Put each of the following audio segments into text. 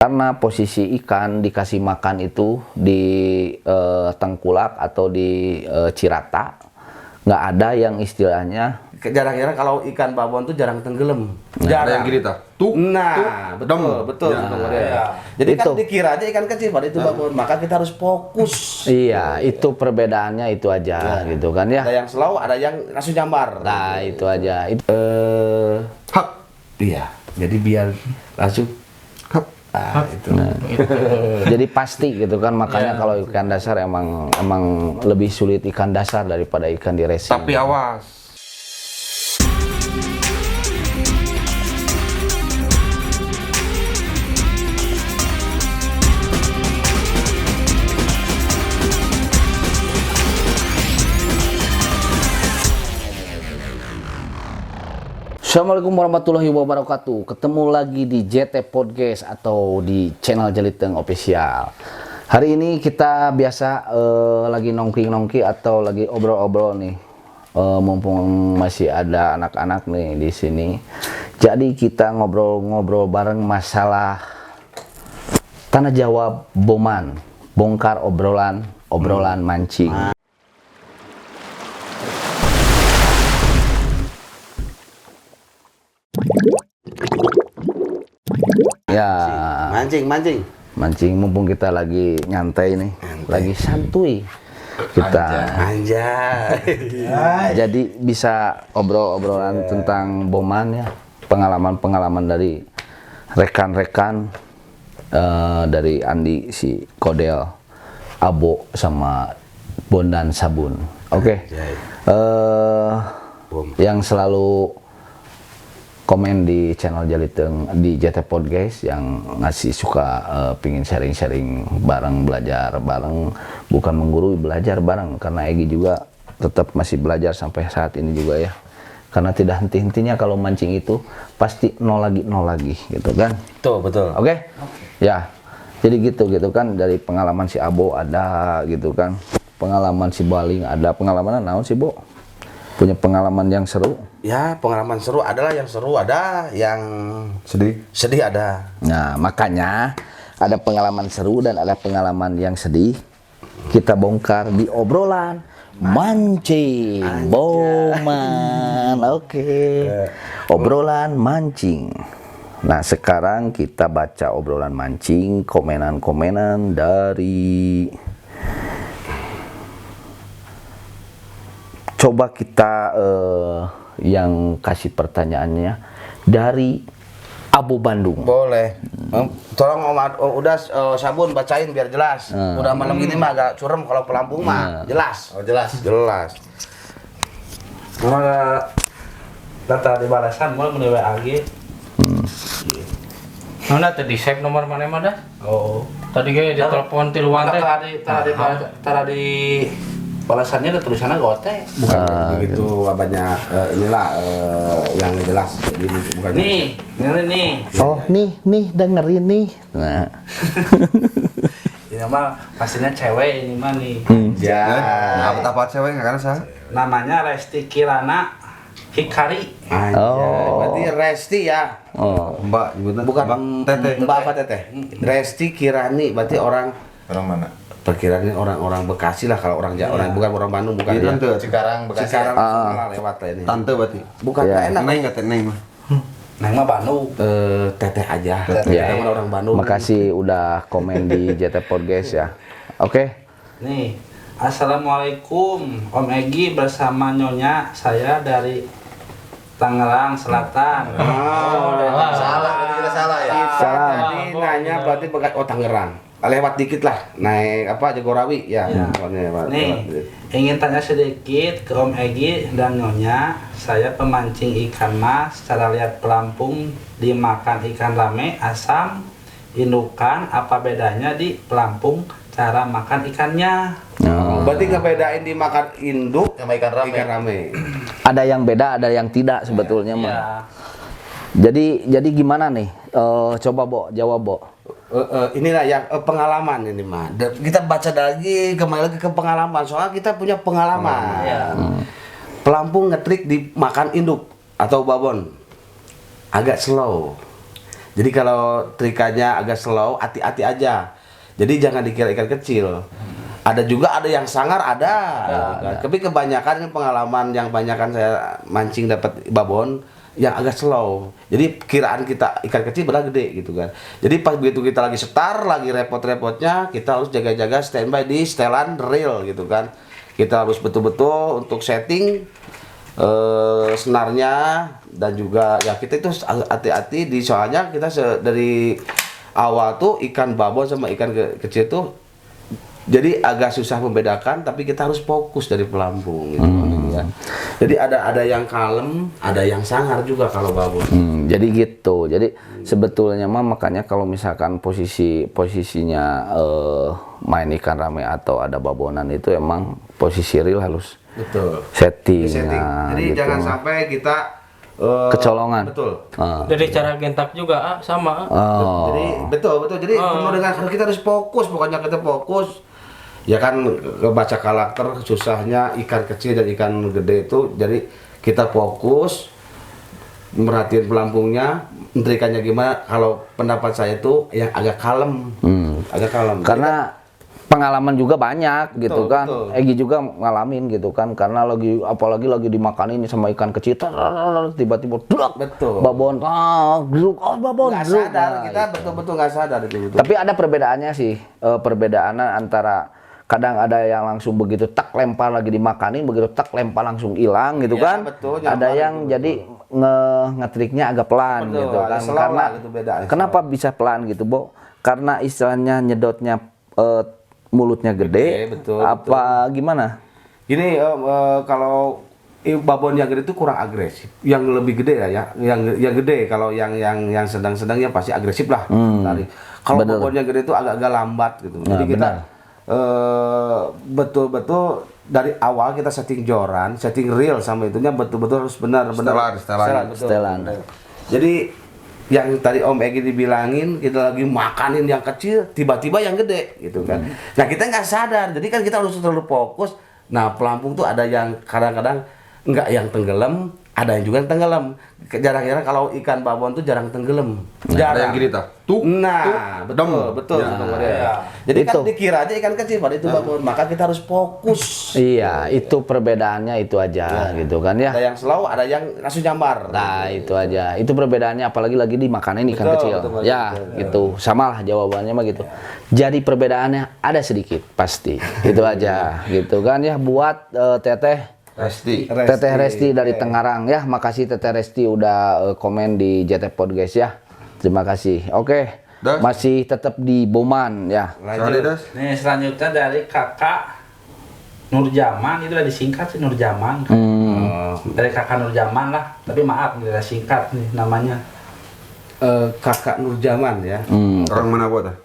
Karena posisi ikan dikasih makan itu di tengkulak atau di cirata, nggak ada yang istilahnya. Jarang-jarang kalau ikan babon tuh jarang tenggelam. Jarang yang gini tah. Betul. Jadi kan dikira aja ikan kecil pada itu babon, maka kita harus fokus. Iya, itu perbedaannya itu aja gitu kan ya. Ada yang slow, ada yang langsung nyambar. Nah, itu aja. Hap. Iya. Jadi biar langsung itu. Nah, jadi pasti gitu kan, makanya kalau ikan dasar emang lebih sulit ikan dasar daripada ikan di racing. Tapi awas. Assalamualaikum warahmatullahi wabarakatuh. Ketemu lagi di JT Podcast atau di channel Jeliteng Official. Hari ini kita biasa lagi nongki atau lagi obrol-obrol nih. Mumpung masih ada anak-anak nih di sini. Jadi kita ngobrol-ngobrol bareng masalah tanah Jawa Boman, bongkar obrolan mancing. Ya, mancing mumpung kita lagi nyantai nih, lagi santuy kita. Jadi bisa obrol-obrolan tentang Boman ya, pengalaman dari rekan-rekan dari Andi, si Kodel, Abo sama Bondan Sabun. Oke. Yang selalu komen di channel Jeliteng di JT Podcast yang ngasih suka pingin sharing-sharing bareng, belajar bareng, bukan menggurui, belajar bareng, karena Egi juga tetap masih belajar sampai saat ini juga ya, karena tidak henti-hentinya kalau mancing itu pasti nol lagi gitu kan. Betul. Oke? Ya, jadi gitu kan, dari pengalaman si Abo ada gitu kan, pengalaman si Baling ada, pengalaman naon sih Bo? Punya pengalaman yang seru? Ya, pengalaman seru adalah yang seru, ada yang sedih ada. Nah, makanya ada pengalaman seru dan ada pengalaman yang sedih. Kita bongkar di obrolan mancing Boman. Oke. Obrolan mancing. Nah, sekarang kita baca obrolan mancing, komenan-komenan dari. Coba kita yang kasih pertanyaannya dari Abu Bandung. Boleh. Tolong udah Sabun bacain biar jelas. Udah malam ini mah agak curem, kalau pelampung mah jelas. Jelas. Data di balasan mulai menewe lagi. Mana tadi save nomor mana dah? Oh, tadi kayak di telepon tiluan teh. Tadi di balasannya ada tulisannya gote. Bukan begitu banyak inilah yang jelas. Jadi bukan. Nih. Oh, nih dengerin nih. Nah. Ini mah pastinya cewek ini mah nih. Ya. Apa cewek enggak kan sah? Namanya Resti Kirana Hikari. Berarti Resti ya. Oh, Mbak nyebutnya Bukan Teteh. Mbak apa Teteh? Resti Kirani berarti orang mana? perkiraan orang Bekasi lah, kalau orang Jawa, bukan orang Bandung, bukan ya. Cikarang Bekasi. Cikarang lewat ini. Tante berarti. Bukan Ya. enak. Neng enggak Neng mah. Neng mah Bandung. Teteh aja. Ya. Teteh orang Bandung. makasih udah komen di JT Podcast ya. Oke. Nih, Assalamualaikum Om Egi bersama Nyonya, saya dari Tangerang Selatan. Salah ya. Tadi nanya berarti bekas Tangerang. Lewat dikit lah, naik apa Jagorawi ya. Nih, ingin tanya sedikit ke Om Egi dan Nyonya. Saya pemancing ikan mas, cara lihat pelampung dimakan ikan rame, asam, indukan, apa bedanya di pelampung cara makan ikannya? Berarti ngebedain dimakan induk Sama ikan rame. Ada yang beda, ada yang tidak sebetulnya mah. Ya. Jadi gimana nih? Coba Bo, jawab Bo. Inilah yang pengalaman ini mah. Kita baca lagi, kembali lagi ke pengalaman. Soalnya kita punya pengalaman. Ya. Pelampung ngetrik dimakan induk atau babon agak slow. Jadi kalau trikanya agak slow, hati-hati aja. Jadi jangan dikira ikan kecil. Ada juga ada yang sangar ada. Gitu kan. Tapi kebanyakan ini pengalaman yang banyakan saya mancing dapat babon yang agak slow. Jadi kiraan kita ikan kecil benar gede gitu kan. Jadi pas begitu kita lagi setar, lagi repot-repotnya, kita harus jaga-jaga standby di setelan reel gitu kan. Kita harus betul-betul untuk setting senarnya, dan juga ya kita itu hati-hati di soalnya kita dari awal tuh ikan babon sama ikan kecil tuh jadi agak susah membedakan, tapi kita harus fokus dari pelampung gitu. Ya. Jadi ada yang kalem, ada yang sangar juga kalau babon. Jadi gitu. Jadi sebetulnya mah makanya kalau misalkan posisinya main ikan rame atau ada babonan itu emang posisi real harus Betul. setting. Jadi gitu. jangan sampai kita kecolongan. Betul. Dari cara gentak juga sama. Jadi betul. Jadi penuh dengan kita harus fokus, pokoknya kita fokus. Ya kan kebaca karakter susahnya ikan kecil dan ikan gede itu. Jadi kita fokus merhatiin pelampungnya, menterikannya gimana. Kalau pendapat saya itu yang agak kalem. Agak kalem. Karena pengalaman juga banyak gitu kan. betul. Egi juga ngalamin gitu kan, karena apalagi lagi dimakanin sama ikan kecil, tiba-tiba drak, Betul. babon, babon, Nggak druk. sadar, Nah, kita betul-betul nggak sadar itu. Betul. Tapi ada perbedaannya sih, perbedaannya antara kadang ada yang langsung begitu tak lempar lagi dimakanin, begitu tak lempar langsung hilang gitu Iya, kan. betul, Ada nyaman yang itu, jadi ngetriknya agak pelan Betul, gitu agak kan. slow Karena lah gitu bedanya. kenapa bisa pelan gitu, Bo? Karena istilahnya nyedotnya mulutnya gede, betul, apa gimana? Gini, kalau babon yang gede itu kurang agresif. Yang lebih gede ya, yang gede. Kalau yang sedang-sedang ya pasti agresif lah. Kalau bener. babon yang gede itu agak-agak lambat gitu. Jadi kita betul-betul dari awal kita setting joran, setting reel sama itunya betul-betul harus benar-benar Setelan. betul. Setelan. Jadi yang tadi Om Egi dibilangin kita lagi makanin yang kecil, tiba-tiba yang gede gitu kan. Nah kita nggak sadar, jadi kan kita harus terlalu fokus. Nah pelampung tuh ada yang kadang-kadang nggak yang tenggelam, ada yang juga yang tenggelam. Jarang-jarang kalau ikan babon tuh jarang tenggelam. Ada yang gini tah. Tuh. Nah, betul. Ya. Bang Maria. Jadi kan Itu. dikira aja ikan kecil pada itu babon, maka kita harus fokus. Iya, itu perbedaannya itu aja gitu kan ya. Ada yang slow, ada yang langsung nyambar. Nah, itu aja. Itu perbedaannya, apalagi lagi dimakanin ikan Betul, kecil. betul, Ya, betul. gitu. Samalah jawabannya mah gitu. Jadi perbedaannya ada sedikit pasti. Itu aja gitu kan ya, buat Resti. Teteh Resti dari Tengarang ya. Makasih Teteh Resti udah komen di JT Podcast ya. Terima kasih. Oke. Das. Masih tetap di Boman ya. Soalnya das. Nih selanjutnya dari kakak Nurjaman, itu udah disingkat sih Nurjaman. Dari kakak Nurjaman lah, tapi maaf udah singkat nih namanya. Kakak Nurjaman ya. Orang mana buat tah?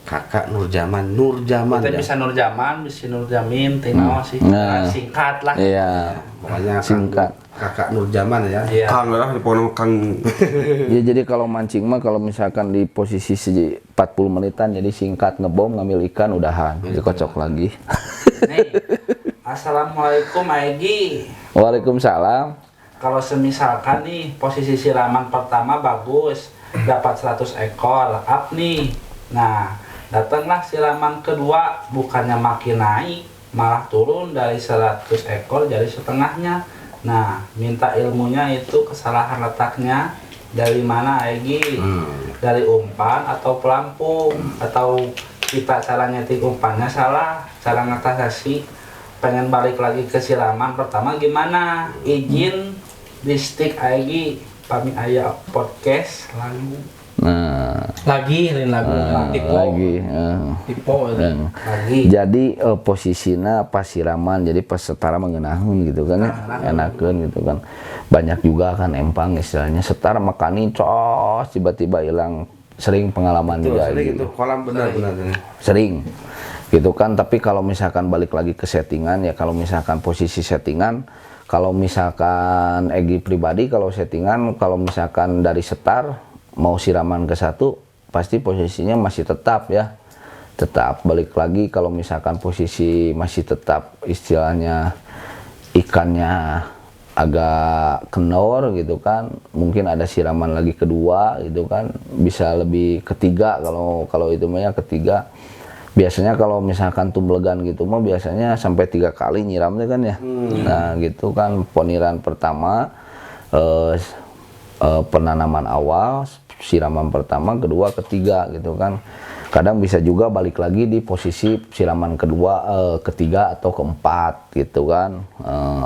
Kakak Nurjaman Kita ya. bisa Nurjaman, bisa Nurjamin, tinggal sih. Nah. Singkat lah. Iya. Pokoknya Singkat. Kakak Nurjaman ya. Iya. Kang lah, dipono Kang. Ya, jadi kalau mancing mah kalau misalkan di posisi 40 menitan jadi singkat, ngebom, ngambil ikan, udahan, dikocok lagi. Nih. Assalamualaikum Egi. Waalaikumsalam. Kalau semisalkan nih posisi siraman pertama bagus, dapat 100 ekor, up nih. Nah, datanglah siraman kedua, bukannya makin naik, malah turun dari 100 ekor jadi setengahnya. Nah, minta ilmunya itu kesalahan letaknya dari mana Egi? Dari umpan atau pelampung? Atau kita cara nyeting umpannya salah, cara ngatasi? Pengen balik lagi ke siraman pertama gimana? Izin di stick Egi, pamit ayah podcast lagu. Nah, Lagi lagu tipe. lagi. Tipe. Lagi. Jadi posisinya pas siraman, jadi pas setara mengenahun gitu kan ya, enakeun gitu kan. Banyak juga kan empang istilahnya setara makanin cos tiba-tiba hilang, sering pengalaman Betul, juga sering gitu. itu kolam benar-benar. Sering gitu kan. Tapi kalau misalkan balik lagi ke settingan ya, kalau misalkan posisi settingan, kalau misalkan Egi pribadi kalau settingan, kalau misalkan dari setar mau siraman ke satu pasti posisinya masih tetap ya, tetap balik lagi. Kalau misalkan posisi masih tetap istilahnya ikannya agak kendor gitu kan, mungkin ada siraman lagi kedua gitu kan, bisa lebih ketiga kalau itu mah ya ketiga. Biasanya kalau misalkan tumblegan gitu mah biasanya sampai 3 kali nyiramnya kan ya. Nah gitu kan, poniran pertama, penanaman awal, siraman pertama, kedua, ketiga gitu kan. Kadang bisa juga balik lagi di posisi siraman kedua, ketiga atau keempat gitu kan.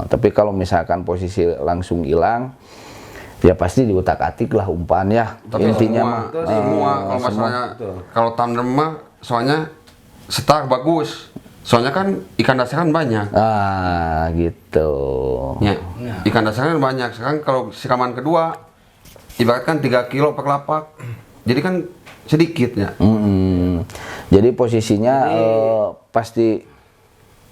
Tapi kalau misalkan posisi langsung hilang, ya pasti diutak-atik lah umpan ya. Tapi Intinya semua kalau masalahnya kalau tandem mah soalnya setar bagus. Soalnya kan ikan dasaran banyak. Gitu. Ya, ikan dasaran banyak. Sekarang kalau siraman kedua ibaratkan 3 kilo per lapak. Jadi kan sedikitnya. Jadi posisinya pasti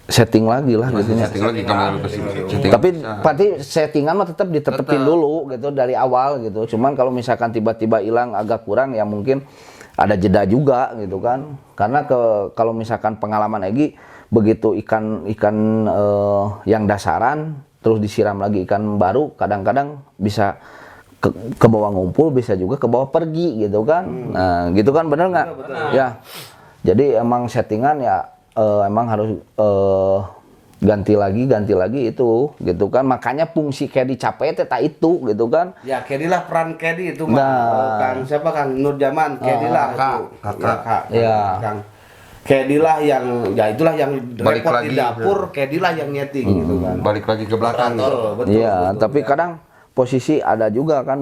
setting lagi lah gitu ya. Setting lagi kembali ke setting. Tapi pasti settingan mah tetap ditetepin dulu gitu dari awal gitu. Cuman kalau misalkan tiba-tiba hilang agak kurang ya mungkin ada jeda juga gitu kan. Karena kalau misalkan pengalaman Egi begitu ikan yang dasaran terus disiram lagi ikan baru, kadang-kadang bisa ke bawah ngumpul, bisa juga ke bawah pergi gitu kan. Nah, gitu kan, bener nggak? Ya. Jadi emang settingan ya emang harus ganti lagi itu gitu kan. Makanya fungsi Kedi capek tak itu gitu kan. Ya Kedi lah, peran Kedi itu mah. Nah. Kang siapa, Kang Nur Jaman, Kedi lah itu. Kakak. Ya, Kang. Kedi lah yang, ya itulah yang Balik repot lagi di dapur, Kedi lah yang nyeting gitu kan. Balik lagi ke belakang. Betul, Iya, betul, tapi ya. kadang posisi ada juga kan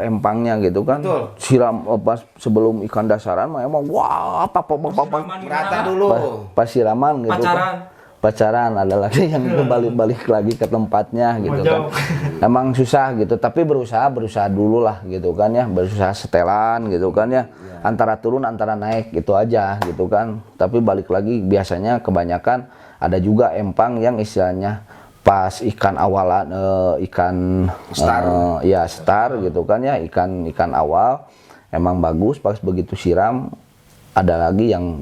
empangnya gitu kan. Betul. Siram pas sebelum ikan dasaran mah emang wah apa Merata dulu. pas siraman gitu kan. Pacaran ada lagi yang balik lagi ke tempatnya gitu kan. Emang susah gitu, tapi berusaha dulu lah gitu kan ya, berusaha setelan gitu kan ya. Antara turun antara naik gitu aja gitu kan. Tapi balik lagi biasanya kebanyakan ada juga empang yang istilahnya pas ikan awalan ikan Star. Ya star gitu kan ya, ikan awal emang bagus, pas begitu siram ada lagi yang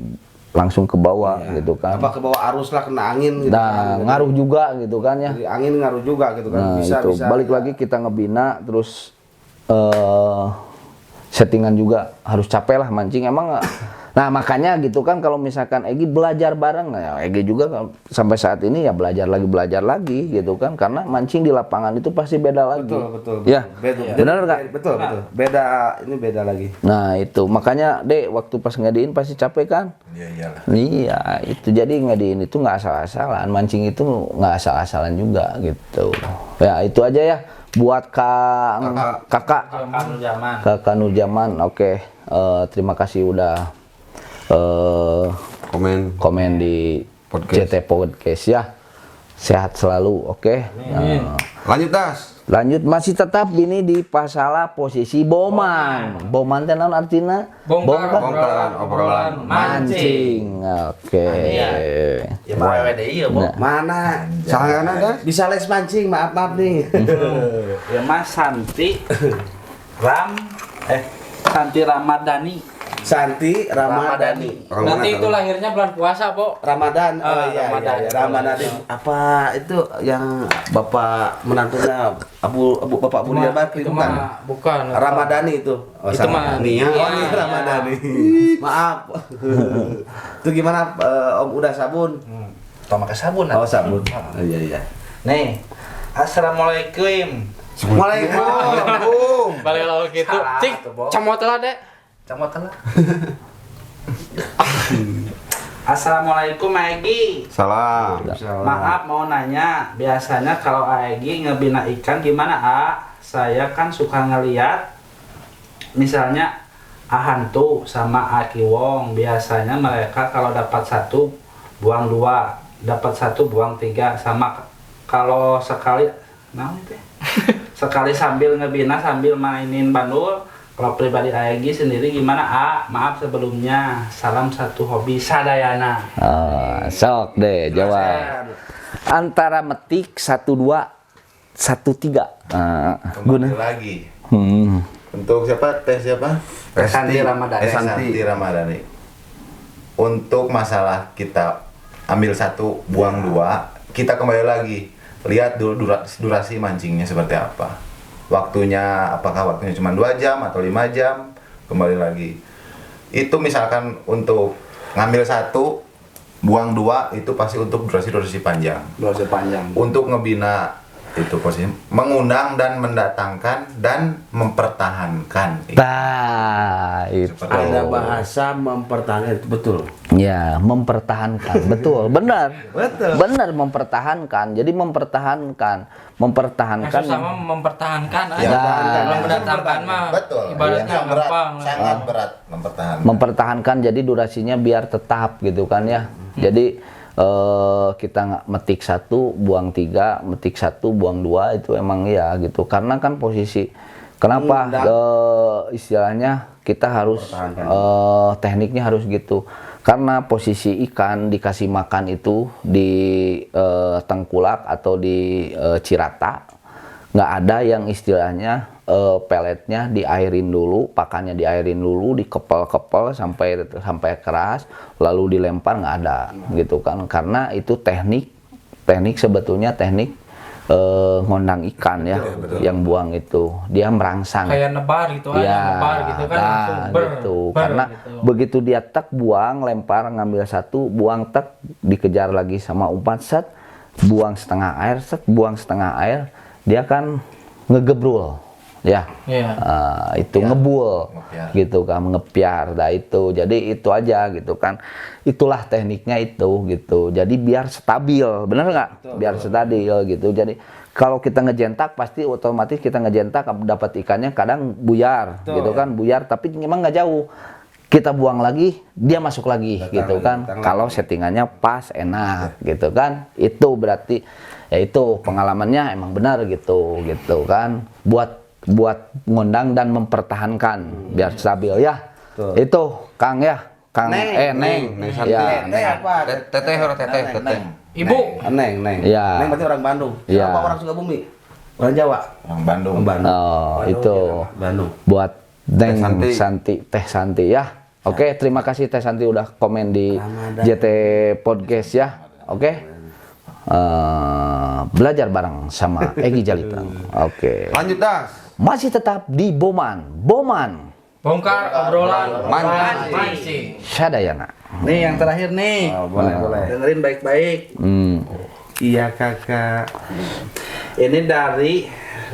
langsung ke bawah gitu kan. Apa ke bawah arus lah, kena angin gitu Nah, kan. ngaruh juga gitu kan ya. Jadi angin ngaruh juga gitu kan. Nah, Bisa itu balik lagi kita ngebina terus settingan juga harus capek lah mancing emang. Nah, makanya gitu kan kalau misalkan Egi belajar bareng, nah Egi juga sampai saat ini ya belajar lagi gitu kan, karena mancing di lapangan itu pasti beda lagi. Betul. Ya, benar nggak? Betul. Beda, ini beda lagi. Nah itu makanya Dek waktu pas ngediin pasti capek kan? Iya itu jadi ngediin itu nggak asal-asalan, mancing itu nggak asal-asalan juga gitu. Ya itu aja ya buat kakak Nurjaman. Oke, terima kasih udah komen di Podcast. JT Podcast ya. Sehat selalu, oke. Lanjut Das. Lanjut masih tetap ini di Pasala posisi Boman. Boman teh naon artina? Bongkaran obrolan Mancing. Oke. Ya bae deui ya, Bo. Nah. Mana? Sahana Das. Bisa les mancing, maaf nih. Ya Mas Santi Santi Ramadhani. Santi Ramadhani. Nanti itu lahirnya bulan puasa, Bo. Ramadan. Oh iya, Ramadan. Ramadhani. Apa itu yang Bapak menantunya Bapak Bulia Bakri Itu bukan? mah bukan. Ramadhani itu. Oh, Itu mah Nia. Oh, iya, ini iya. Ramadhani. Maaf. Itu gimana Om, udah sabun? Pakai sabun. Oh, sabun. Oh, iya. Nih. Assalamualaikum. Waalaikumsalam. Balik lalu gitu. Salah, Cik, tuh, Bo. camot lah, Dek. Camot lah. Assalamualaikum Egi. Salam. Maaf mau nanya, biasanya kalau Egi ngebina ikan gimana Saya kan suka ngeliat, misalnya hantu sama Aki Wong. Biasanya mereka kalau dapat satu buang dua, dapat satu buang tiga, sama kalau sekali, nah itu sekali sambil ngebina sambil mainin bandul. Kalau pribadi Egi sendiri gimana Maaf sebelumnya. Salam satu hobi sadayana. Sok deh jawab. Antara metik 1 2 1 3. Kembali lagi. Untuk siapa? Siapa? Santi Ramadhani. Santi Ramadhani. Untuk masalah kita ambil satu, buang dua, kita kembali lagi. lihat dulu durasi mancingnya seperti apa. Waktunya, apakah waktunya cuma 2 jam atau 5 jam, kembali lagi. Itu misalkan untuk ngambil 1, buang 2, itu pasti untuk durasi panjang. Durasi panjang. Untuk ngebina itu posisi mengundang dan mendatangkan dan mempertahankan. Nah, itu. Ada bahasa mempertahankan itu betul. Ya, mempertahankan. Betul, benar. Betul. Benar, mempertahankan. Jadi mempertahankan Sama mempertahankan Ya, aja. mempertahankan. Kalau mendatangkan mah Betul. ibaratnya Yang berat, gampang. sangat berat mempertahankan. mempertahankan, jadi durasinya biar tetap gitu kan ya. Jadi kita nggak metik 1 buang 3, metik 1 buang 2, itu emang ya gitu. Karena kan posisi kenapa istilahnya kita harus tekniknya harus gitu. Karena posisi ikan dikasih makan itu di tengkulak atau di cirata, nggak ada yang istilahnya peletnya diairin dulu, pakannya diairin dulu, dikepel-kepel sampai keras, lalu dilempar, nggak ada gitu kan. Karena itu teknik sebetulnya teknik ngondang ikan ya, yang buang itu dia merangsang. Kayak nebar gitu Ya, nebar gitu kan langsung gitu. Karena gitu. begitu dia tek buang, lempar, ngambil 1, buang tek, dikejar lagi sama umpan set, buang setengah air, set, buang setengah air, dia kan ngegebrul. Ya, Iya. itu ngebul, Ngepiar. gitu kan, ngepiar, dah itu. Jadi itu aja gitu kan. Itulah tekniknya itu gitu. Jadi biar stabil, benar nggak? Biar stabil gitu. Jadi kalau kita ngejentak pasti otomatis kita ngejentak dapat ikannya kadang buyar, gitu kan, buyar. Tapi memang nggak jauh. Kita buang lagi, dia masuk lagi, gitu kan. Kalau settingannya pas, enak, gitu kan. Itu berarti ya itu pengalamannya emang benar gitu kan. Buat ngundang dan mempertahankan biar stabil ya. Itu Kang ya, Kang Neng Santi. ya. Teteh apa? Teteh orang teteh. Ibu, Neng. Iya. Neng berarti orang Bandung. Iya. Apa orang Sukabumi? Orang Jawa. Orang Bandung. Oh, itu Bandung. buat Neng Santi. Santi, Teh Santi ya. Oke, terima kasih Teh Santi udah komen di JT Podcast ya. Oke. Belajar bareng sama Egi Jaliteng. Oke. Lanjut dah. Masih tetap di Boman. bongkar obrolan Mancing. Sadayana. Nih yang terakhir nih. Oh, boleh. Dengerin baik-baik. Iya, Kakak. Ini dari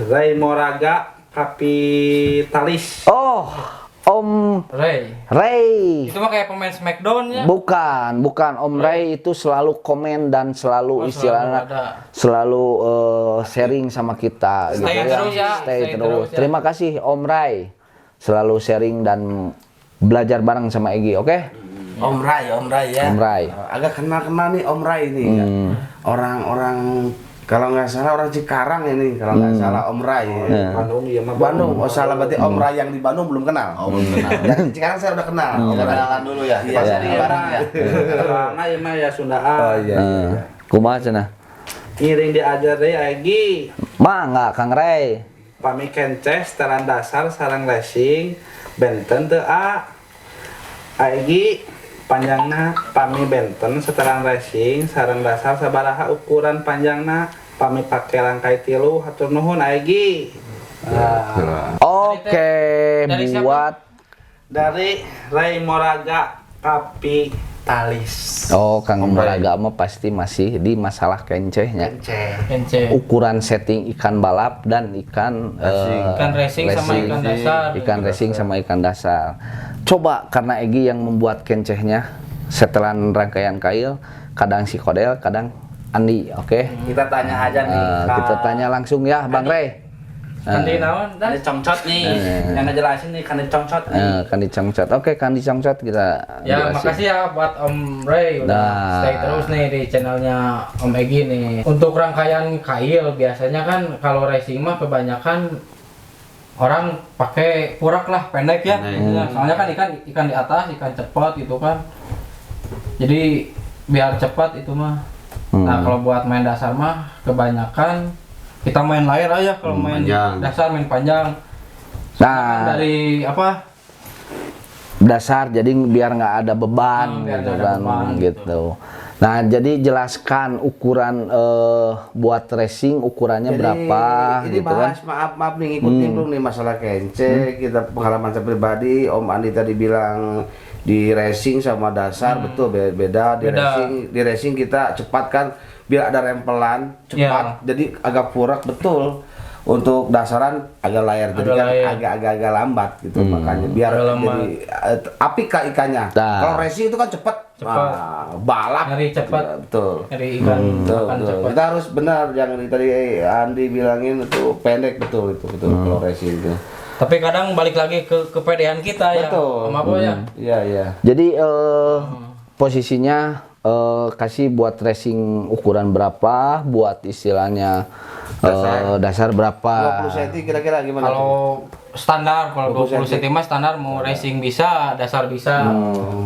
Ray Moraga Kapitalis. Oh, Om Ray. itu mah kayak pemain Smackdown ya. Bukan Om Ray itu selalu komen dan selalu istilahnya selalu sharing sama kita gitu Stay ya. terus ya, Stay stay terus. terus ya. Terima kasih Om Ray. Selalu sharing dan belajar bareng sama Egi, oke? Om Ray ya. Om Ray. Agak kenal nih Om Ray ini. Ya. Orang-orang kalau nggak salah orang Cikarang ini, kalau nggak salah Om Ray. Bandung ya mah Bandung. Oh salah berarti Om Ray yang di Bandung belum kenal. Oh, belum kenal. Yang di Cikarang saya udah kenal. Kita kenalan dulu ya. Iya, Pas iya. di barang ya. Karena ya mah ya Sundaan. Kumaha cenah? Ngiring diajar deh Egi. Mangga Kang Ray. Pami kenceh setelan dasar sarang racing benten teu a. Egi panjangna pami benten setelan racing sarang dasar sabaraha ukuran panjangna pami pake langkai 3 hatur nuhun Egi. Oke, Dari siapa? buat Dari Ray Moraga Kapitalis. Oh, Kang Moraga mah pasti masih di masalah kencehnya. Ence. Ukuran setting ikan balap dan ikan Ikan racing sama ikan dasar. Ikan racing sama ikan dasar. Coba karena Egi yang membuat kencehnya setelan rangkaian kail, kadang si Kodel, kadang Andi, oke? Kita tanya aja nih. Kita tanya langsung ya, Bang Ray. Kandi naon? Kan dicongcot nih. Yang ngejelasin nih kan dicongcot nih. Kan dicongcot. Oke, kan dicongcot kita Ya, jelasin. makasih ya buat Om Ray udah Nah. stay terus nih di channelnya Om Egi nih. Untuk rangkaian kail biasanya kan kalau racing mah kebanyakan orang pakai purak lah pendek ya. Nah, soalnya kan ikan di atas, ikan cepat gitu kan. Jadi biar cepat itu mah. Nah, kalau buat main dasar mah kebanyakan kita main layar aja kalau main panjang. dasar main panjang. Nah, Dari apa? dasar jadi biar nggak ada beban Biar gitu nggak ada kan beban, gitu. Nah, jadi jelaskan ukuran buat racing ukurannya Jadi, berapa ini gitu kan. bahas maaf nih ngikutin dulu nih masalah kence. Kita pengalaman saya pribadi, Om Andi tadi bilang di racing sama dasar betul beda. Di racing kita cepat kan biar ada rempelan cepat. Jadi agak purak betul. Untuk dasaran agak layar, jadi kan agak lambat gitu makanya biar jadi apik kah ikannya. Kalau racing itu kan cepat. Balap nyari cepat, betul. nyari ikan makan cepat. Kita harus benar yang tadi Andi bilangin itu pendek betul kalau racing itu. Tapi kadang balik lagi ke kepedean kita ya, Betul. sama Boy ya. Iya. Jadi posisinya kasih buat racing ukuran berapa, buat istilahnya dasar berapa. 20 cm kira-kira gimana? Kalau standar, kalau 20 cm mah standar, mau racing bisa, dasar bisa.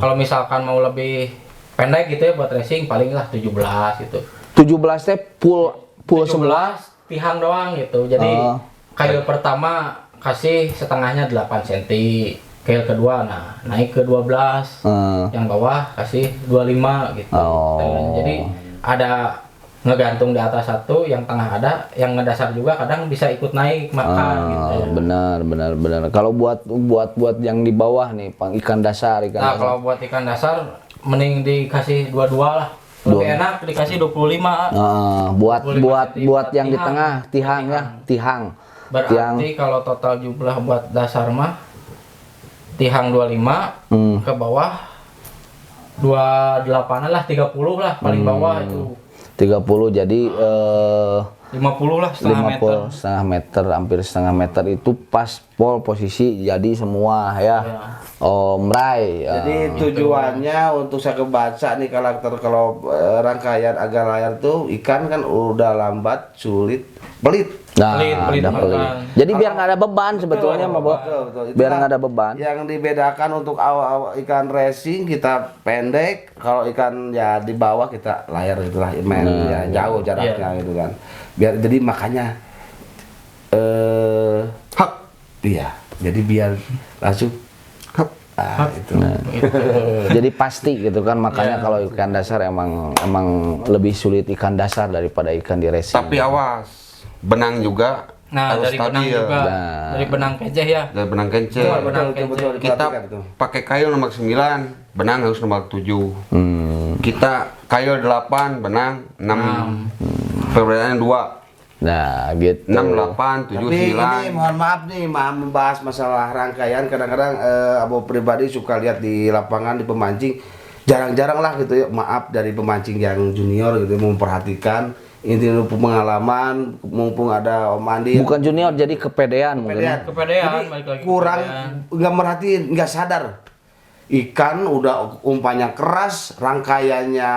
Kalau misalkan mau lebih pendek gitu ya buat racing paling lah 17 gitu. 17 teh full semua. Tihang doang gitu. Jadi kail pertama kasih setengahnya 8 cm. Kail kedua naik ke 12. Yang bawah kasih 25 gitu. Jadi ada ngegantung di atas satu, yang tengah ada, yang ngedasar juga kadang bisa ikut naik makan gitu ya. Benar. Kalau buat yang di bawah nih, ikan dasar. Kalau buat ikan dasar mending dikasih 22 lah. Lebih enak dikasih 25. Buat yang di tengah tihang. Berarti kalau total jumlah buat dasar mah tihang 25, ke bawah 28 lah, 30 lah paling bawah itu. 30 jadi 50 lah, setengah meter, hampir setengah meter itu pas posisi jadi semua ya. Om Ray. Jadi tujuannya untuk saya kebaca nih karakter kalau rangkaian agak layar tuh ikan kan udah lambat, sulit, pelit. Pelit. Jadi biar nggak ada beban sebetulnya, Betul. Biar nggak ada beban. Yang dibedakan untuk awal ikan racing kita pendek, kalau ikan ya di bawah kita layar gitulah, ya jauh jaraknya gitu kan. Biar jadi makanya iya. Jadi biar langsung itu. Jadi pasti gitu kan, makanya kalau ikan dasar emang lebih sulit ikan dasar daripada ikan di racing. Tapi awas, benang juga harus dari benang stabil. juga. Dari benang keceh ya. Dari benang kece. Betul, Kita diperhatikan itu. pakai kail nomor 9, benang harus nomor 7. Kita kail 8, benang 6. Perbedaannya 2. Nah, gitu. 6, 8, 7, Tapi 9. ini mohon maaf nih, membahas masalah rangkaian. Kadang-kadang Abo pribadi suka lihat di lapangan di pemancing, jarang-jarang lah gitu ya. Maaf dari pemancing yang junior gitu memperhatikan. Ini pengalaman, mumpung ada Om Andi. Bukan junior, jadi kepedean mungkin. Kepedean, Jadi balik lagi kurang kepedean. nggak merhatiin, nggak sadar. Ikan udah umpannya keras, rangkaiannya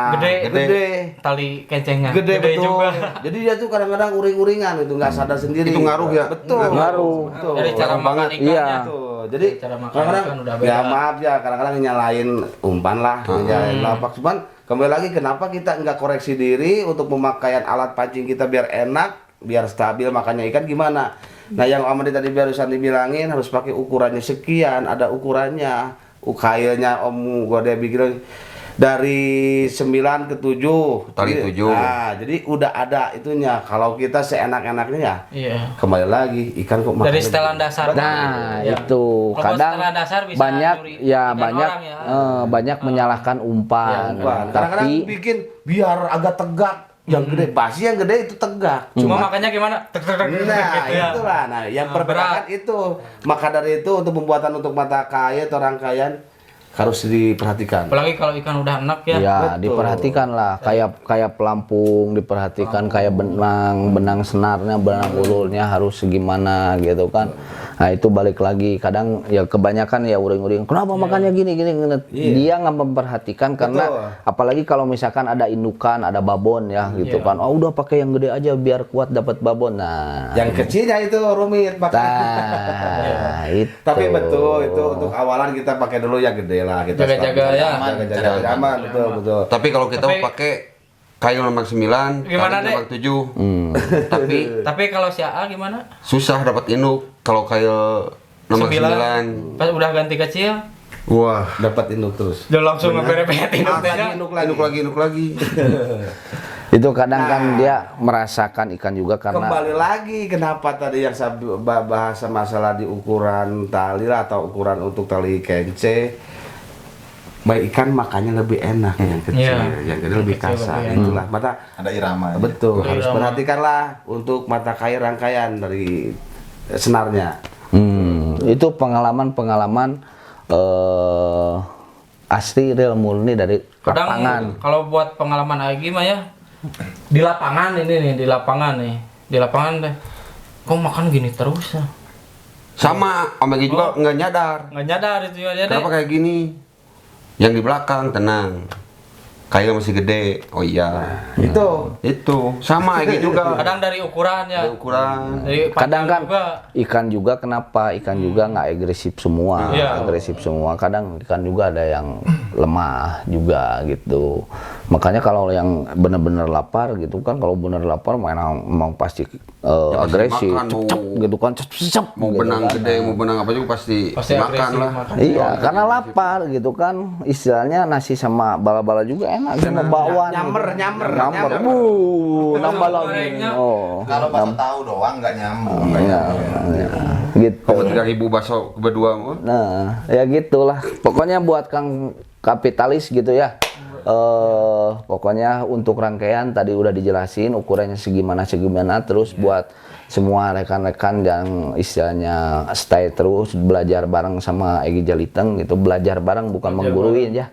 gede. Tali kencengnya Gede betul. juga. Jadi dia tuh kadang-kadang uring-uringan itu nggak sadar sendiri. Itu ngaruh ya? Betul. Ngaruh. Betul. Dari cara makan ikannya. Iya. Tuh. Jadi Cara makan kadang-kadang ikan udah beda. ya maaf ya kadang-kadang nyalain umpan lah, nyalain lapak. Cuman kembali lagi kenapa kita nggak koreksi diri untuk pemakaian alat pancing kita biar enak, biar stabil makannya ikan gimana? Nah yang Om Andi tadi barusan dibilangin harus pakai ukurannya sekian, ada ukurannya. Kailnya Om gua dia bikin dari 9 ke 7 Tali Jadi, 7. Nah jadi udah ada itunya. Kalau kita seenak-enaknya ya Iya. kembali lagi ikan kok Dari makannya setelan dasar. Nah, Ya. itu Kalau kadang setelan dasar bisa banyak nyuri ya ikan banyak orang ya. banyak menyalahkan umpan. Umpan. Kadang-kadang Tapi bikin biar agak tegak. Yang gede, pasti yang gede itu tegak. Cuma makanya gimana? Nah, Gitu ya. itulah. Nah, yang Nah, perbedaan itu. Maka dari itu untuk pembuatan untuk mata kail atau rangkaian harus diperhatikan. Apalagi kalau ikan udah enak ya. ya Betul. diperhatikan lah, kayak pelampung diperhatikan, kayak benang senarnya, benang ulurnya harus segimana gitu kan. Nah itu balik lagi, kadang ya kebanyakan ya uring-uring kenapa makannya gini. Dia nggak memperhatikan karena apalagi kalau misalkan ada indukan, ada babon ya gitu kan, oh udah pakai yang gede aja biar kuat dapat babon. Nah Yang kecilnya itu rumit nah, itu. Tapi betul itu untuk awalan kita pakai dulu yang gede lah kita Jaga-jaga ya. jaga aman betul. Tapi kalau kita Tapi- mau pakai kail nomor 9, Gimana, kail nomor 7. Tapi kalau si AA gimana? Susah dapat induk kalau kail nomor 9. Pas udah ganti kecil, Wah. dapat induk terus. Dia langsung ngebere-bere Induk lagi. Induk lagi. Itu kadang kan dia merasakan ikan juga karena Kembali lagi kenapa tadi yang saya bahasa masalah di ukuran tali lah, atau ukuran untuk tali kence. Baik ikan makannya lebih enak yang kecil, yang gede lebih kasar. Itulah mata Ada irama. betul harus perhatikanlah untuk mata kail rangkaian dari senarnya. itu pengalaman-pengalaman asli real murni dari kadang lapangan. kalau buat pengalaman Agi mah ya di lapangan di lapangan deh kok makan gini terus ya Sama, Om Egi juga nggak nyadar. nggak nyadar itu ya dia Kenapa kayak gini? Yang di belakang tenang. Kayak masih gede. Oh iya. Itu sama Egi juga. kadang dari ukuran ya Ada ukuran. dari Kadang kan juga. ikan juga kenapa ikan juga nggak agresif semua, Iya. agresif semua. Kadang ikan juga ada yang lemah juga gitu. Makanya kalau yang benar-benar lapar gitu kan, kalau benar lapar memang pasti pasti agresif, makan, cep gitu kan, cep Mau gitu benang kan. gede, mau benang apa juga pasti makan agresif, lah. makan. Iya, karena lapar gitu kan, istilahnya nasi sama bala-bala juga enak, sama bakwan. Nyamber. Nambah lagi. gorengnya. Oh, Kalau bakso tahu doang nggak nyambung. iya, gitu. Kalau 3.000 bakso berdua mau. Nah, ya gitulah. Pokoknya buat Kang kapitalis gitu ya. Pokoknya untuk rangkaian tadi udah dijelasin ukurannya segimana, terus buat semua rekan-rekan yang istilahnya stay terus belajar bareng sama Egi Jaliteng gitu, belajar bareng bukan menggurui ya.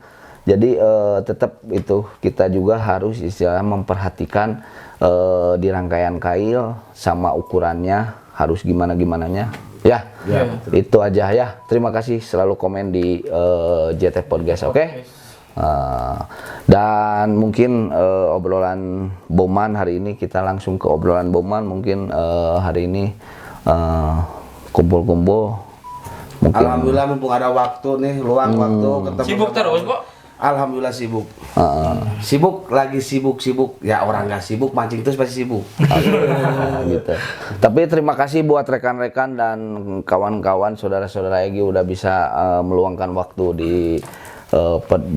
Jadi tetap itu kita juga harus istilahnya memperhatikan di rangkaian kail sama ukurannya harus gimananya ya. Itu aja ya. Terima kasih selalu komen di JT Podcast, oke? Dan mungkin obrolan Boman hari ini kita langsung ke obrolan Boman. Mungkin hari ini kumpul-kumpul. Mungkin Alhamdulillah mumpung ada waktu nih, luang waktu ketemu. Sibuk sama- terus kok. Alhamdulillah sibuk. Sibuk. Ya orang nggak sibuk mancing terus pasti sibuk. gitu. Tapi terima kasih buat rekan-rekan dan kawan-kawan, saudara-saudara Egi udah bisa meluangkan waktu di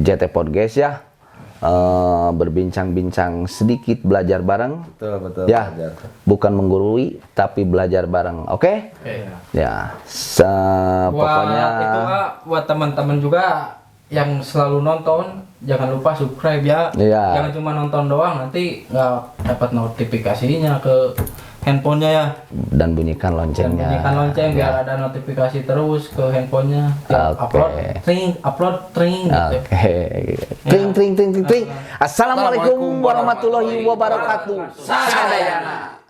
JT Podcast ya. Berbincang-bincang sedikit, belajar bareng. Betul. Ya, bukan menggurui tapi belajar bareng. Oke? Ya, pokoknya itu buat teman-teman juga yang selalu nonton, jangan lupa subscribe ya. Iya. Jangan cuma nonton doang, nanti nggak dapat notifikasinya ke handphonenya ya. dan bunyikan Dan loncengnya. bunyikan lonceng biar ada notifikasi terus ke handphonenya. Tiap Oke. upload tring gitu. Oke. Tring. Assalamualaikum warahmatullahi wabarakatuh. Sadayana.